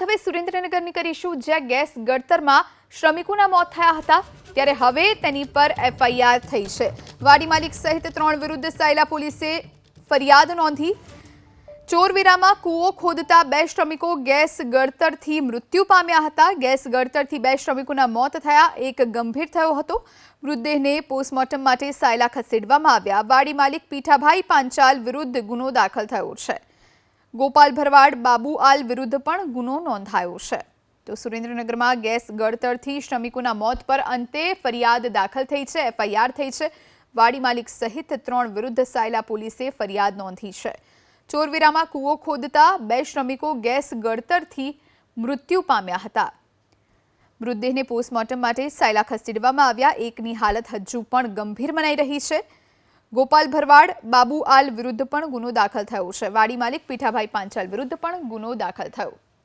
હવે સુરેન્દ્રનગરની કરીશું, જ્યાં ગેસ ગળતરમાં શ્રમિકોના મોત થયા હતા, ત્યારે હવે તેની પર એફઆઈઆર થઈ છે। વાડી માલિક સહિત 3 વિરુદ્ધ સાયલા પોલીસે ફરિયાદ નોંધી। ચોરવીરામાં કૂવો ખોદતા 2 શ્રમિકો ગેસ ગળતરથી મૃત્યુ પામ્યા હતા। ગેસ ગળતરથી 2 શ્રમિકોના મોત થયા, એક ગંભીર થયો હતો। મૃતદેહને પોસ્ટમોર્ટમ માટે સાયલા ખસેડવામાં આવ્યા। વાડી માલિક પીઠાભાઈ પાંચાલ વિરુદ્ધ ગુનો દાખલ થયો છે। ગોપાલ ભરવાડ, બાબુ આલ વિરુદ્ધ પણ ગુનો નોંધાયો છે। તો સુરેન્દ્રનગરમાં ગેસ ગળતરથી શ્રમિકોના મોત પર અંતે ફરિયાદ દાખલ થઈ છે, એફઆઈઆર થઈ છે। વાડી માલિક સહિત 3 વિરુદ્ધ સાયલા પોલીસે ફરિયાદ નોંધી છે। ચોરવીરામાં કૂવો ખોદતા 2 શ્રમિકો ગેસ ગળતરથી મૃત્યુ પામ્યા હતા। મૃતદેહને પોસ્ટમોર્ટમ માટે સાયલા ખસેડવામાં આવ્યા। એકની હાલત હજુ પણ ગંભીર મનાઈ રહી છે। ગોપાલ ભરવાડ, બાબુ આલ વિરુદ્ધ પણ ગુનો દાખલ થયો છે। વાડી માલિક પીઠાભાઈ પાંચાલ વિરુદ્ધ પણ ગુનો દાખલ થયો।